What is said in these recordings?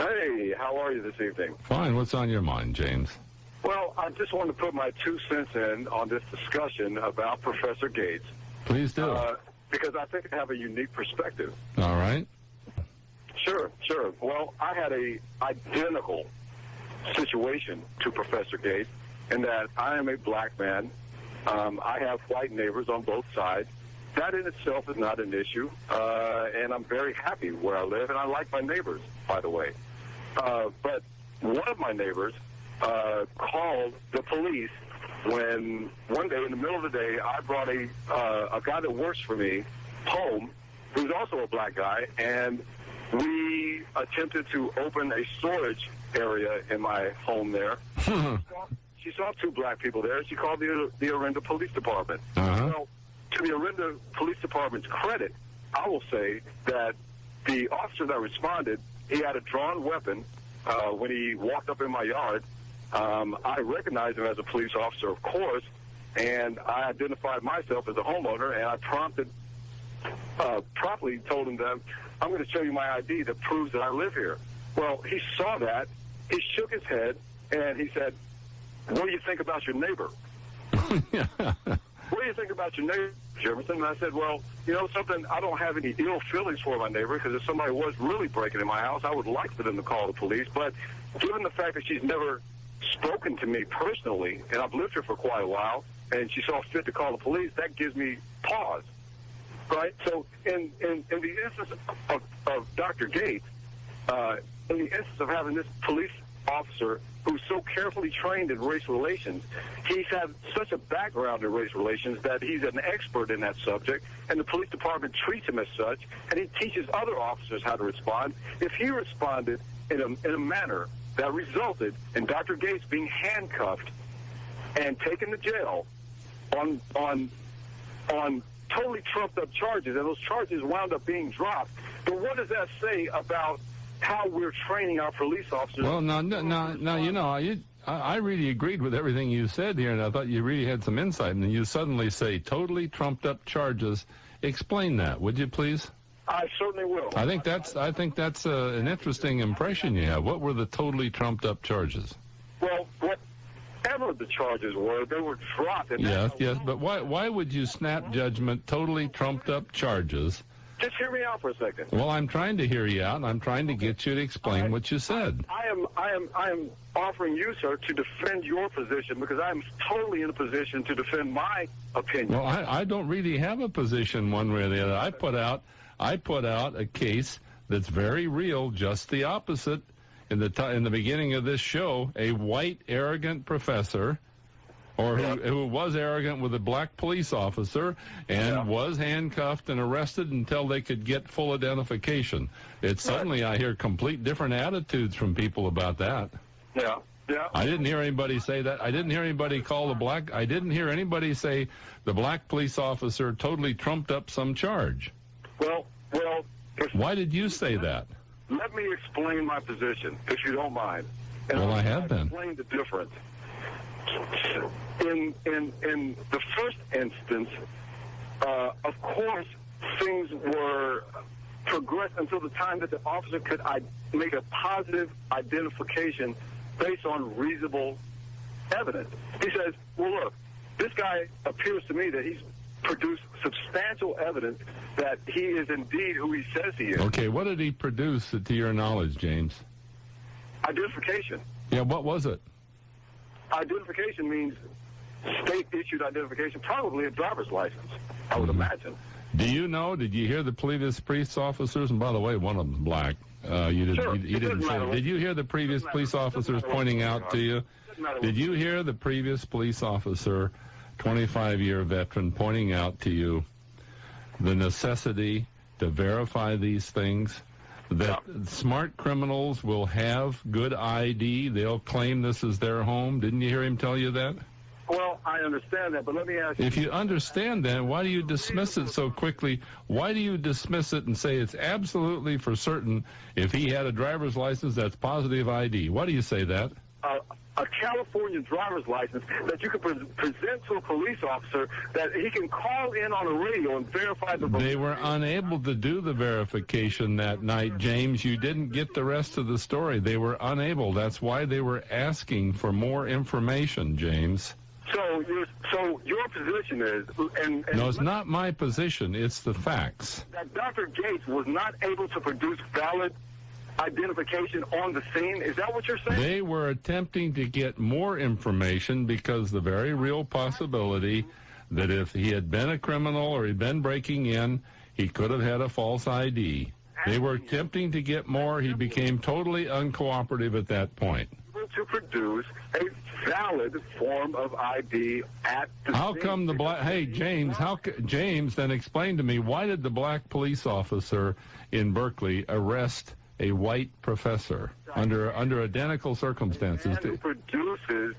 Hey, how are you this evening? Fine. What's on your mind, James? Well, I just wanted to put my 2 cents in on this discussion about Professor Gates. Please do. Because I think I have a unique perspective. All right. Sure. Well, I had a identical situation to Professor Gates in that I am a black man. I have white neighbors on both sides. That in itself is not an issue, and I'm very happy where I live, and I like my neighbors, by the way. But one of my neighbors called the police when one day in the middle of the day I brought a guy that works for me home, who's also a black guy, and we attempted to open a storage area in my home there. She saw 2 black people there. She called the Orinda Police Department. Well, to the Orinda Police Department's credit, I will say that the officer that responded, he had a drawn weapon when he walked up in my yard. I recognized him as a police officer, of course, and I identified myself as a homeowner, and I promptly told him that I'm going to show you my ID that proves that I live here. Well, he saw that. He shook his head, and he said, "What do you think about your neighbor?" What do you think about your neighbor, Jefferson? And I said, well, you know something, I don't have any ill feelings for my neighbor, because if somebody was really breaking in my house, I would like for them to call the police. But given the fact that she's never spoken to me personally, and I've lived here for quite a while, and she saw fit to call the police, that gives me pause. Right? So in the instance of Dr. Gates, in the instance of having this police officer who's so carefully trained in race relations, he's had such a background in race relations that he's an expert in that subject, and the police department treats him as such, and he teaches other officers how to respond. If he responded in a manner that resulted in Dr. Gates being handcuffed and taken to jail on totally trumped up charges, and those charges wound up being dropped, then what does that say about how we're training our police officers? Well, now, you know, I really agreed with everything you said here, and I thought you really had some insight, and then you suddenly say totally trumped up charges. Explain that, would you please? I certainly will. I think that's an interesting impression you have. What were the totally trumped up charges? Well, whatever the charges were, they were dropped. And yes, but why would you snap judgment totally trumped up charges? Just hear me out for a second. Well, I'm trying to hear you out, and I'm trying to get you to explain what you said. I am offering you, sir, to defend your position, because I'm totally in a position to defend my opinion. Well, I don't really have a position one way or the other. I put out a case that's very real, just the opposite. In the beginning of this show, a white, arrogant professor, or who was arrogant with a black police officer and was handcuffed and arrested until they could get full identification. Suddenly I hear complete different attitudes from people about that. Yeah. I didn't hear anybody say that. I didn't hear anybody I didn't hear anybody say the black police officer totally trumped up some charge. Well. Why did you say that? Let me explain my position, if you don't mind. And well, I have been. Explain the difference. In the first instance, of course, things were progressed until the time that the officer could make a positive identification based on reasonable evidence. He says, well, look, this guy appears to me that he's produced substantial evidence that he is indeed who he says he is. Okay, what did he produce to your knowledge, James? Identification. Yeah, what was it? Identification means state-issued identification, probably a driver's license, I would imagine. Do you know, did you hear the previous police officers, and by the way, one of them black, you didn't say, did you hear the previous police officers pointing out to you? Did you hear the previous police officer, 25-year veteran, pointing out to you the necessity to verify these things? That smart criminals will have good ID. They'll claim this is their home. Didn't you hear him tell you that? Well, I understand that, but let me ask you. If you understand that, why do you dismiss it so quickly? Why do you dismiss it and say it's absolutely for certain if he had a driver's license that's positive ID? Why do you say that? a California driver's license that you can present to a police officer that he can call in on the radio and verify the... They were unable to do the verification that night, James. You didn't get the rest of the story. They were unable. That's why they were asking for more information, James. So your position is... And no, it's not my position. It's the facts. That Dr. Gates was not able to produce valid identification on the scene? Is that what you're saying? They were attempting to get more information because the very real possibility that if he had been a criminal or he'd been breaking in, he could have had a false ID. They were attempting to get more. He became totally uncooperative at that point. To produce a valid form of ID at the How scene. come the black... Hey, James, James, then explain to me, why did the black police officer in Berkeley arrest a white professor under identical circumstances? Who produces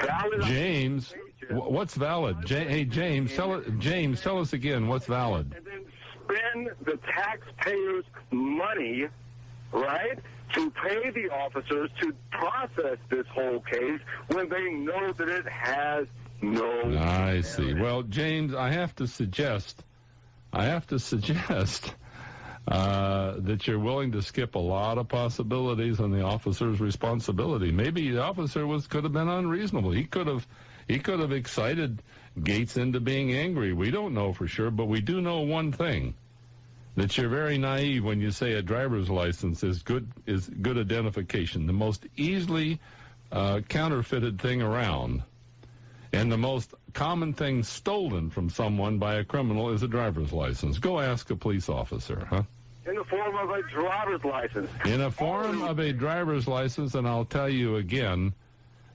valid... James, what's valid? Hey, James, tell us again what's valid. And then spend the taxpayers' money, right, to pay the officers to process this whole case when they know that it has no... I see. Well, James, I have to suggest that you're willing to skip a lot of possibilities on the officer's responsibility. Maybe the officer could have been unreasonable. He could have excited Gates into being angry. We don't know for sure, but we do know one thing: that you're very naive when you say a driver's license is good identification. The most easily counterfeited thing around, and the most common thing stolen from someone by a criminal is a driver's license. Go ask a police officer, huh? In the form of a driver's license. In a form of a driver's license, and I'll tell you again,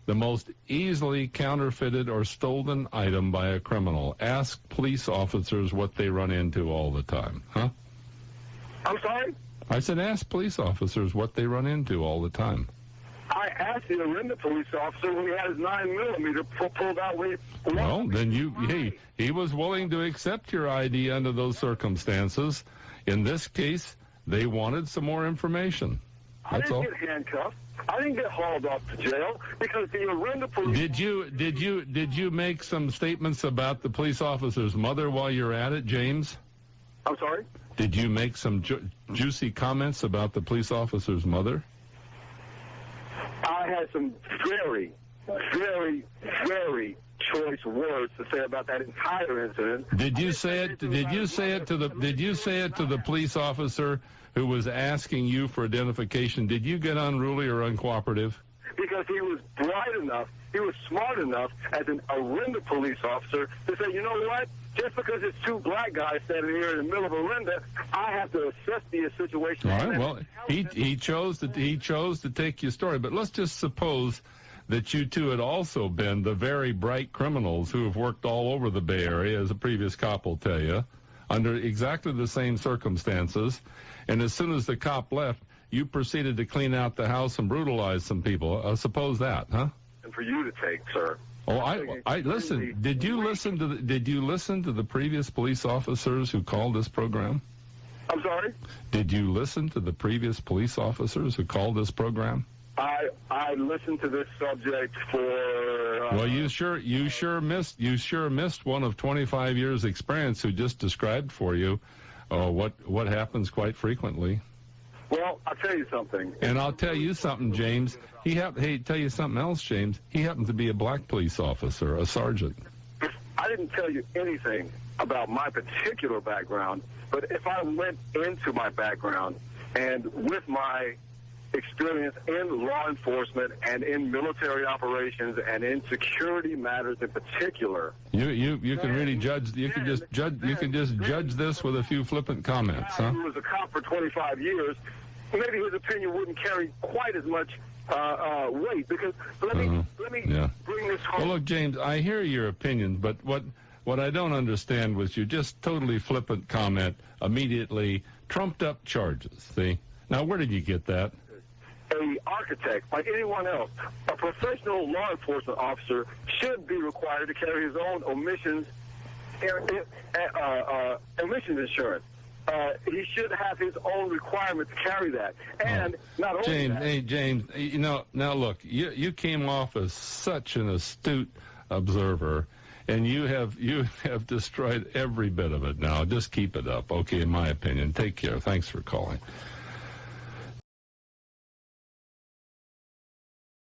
the most easily counterfeited or stolen item by a criminal. Ask police officers what they run into all the time, huh? I'm sorry? I said ask police officers what they run into all the time. I asked the Orinda police officer when he had his 9mm pulled out. Well, then he was willing to accept your ID under those circumstances. In this case, they wanted some more information. That's all. I didn't get handcuffed. I didn't get hauled off to jail because the Orinda police... Did you make some statements about the police officer's mother while you're at it, James? I'm sorry? Did you make some juicy comments about the police officer's mother? I had some very, very, very choice words to say about that entire incident. Did you say it to the police officer who was asking you for identification? Did you get unruly or uncooperative? Because he was bright enough, he was smart enough as an Orinda police officer to say, you know what? Just because it's two black guys standing here in the middle of Orinda, I have to assess the situation. All right. Well, he chose to take your story, but let's just suppose that you two had also been the very bright criminals who have worked all over the Bay Area, as a previous cop will tell you, under exactly the same circumstances. And as soon as the cop left, you proceeded to clean out the house and brutalize some people. Suppose that, huh? And for you to take, sir. Oh, I listen. Did you listen to the previous police officers who called this program? I'm sorry? Did you listen to the previous police officers who called this program? I listened to this subject for... well, you sure missed one of 25 years' experience who just described for you what happens quite frequently. Well, I'll tell you something. And I'll tell you something, James. Tell you something else, James. He happened to be a black police officer, a sergeant. I didn't tell you anything about my particular background, but if I went into my background and with my experience in law enforcement and in military operations and in security matters in particular, you can really judge. You can just judge this with a few flippant comments, huh? Who was a cop for 25 years? Maybe his opinion wouldn't carry quite as much weight because let me bring this home. Well, look, James, I hear your opinion, but what I don't understand was you just totally flippant comment immediately trumped up charges. See, now where did you get that? A architect, like anyone else, a professional law enforcement officer should be required to carry his own emissions insurance. he should have his own requirement to carry that. And not only James, that, hey, James, now look, you came off as such an astute observer, and you have destroyed every bit of it now. Just keep it up, okay, in my opinion. Take care. Thanks for calling.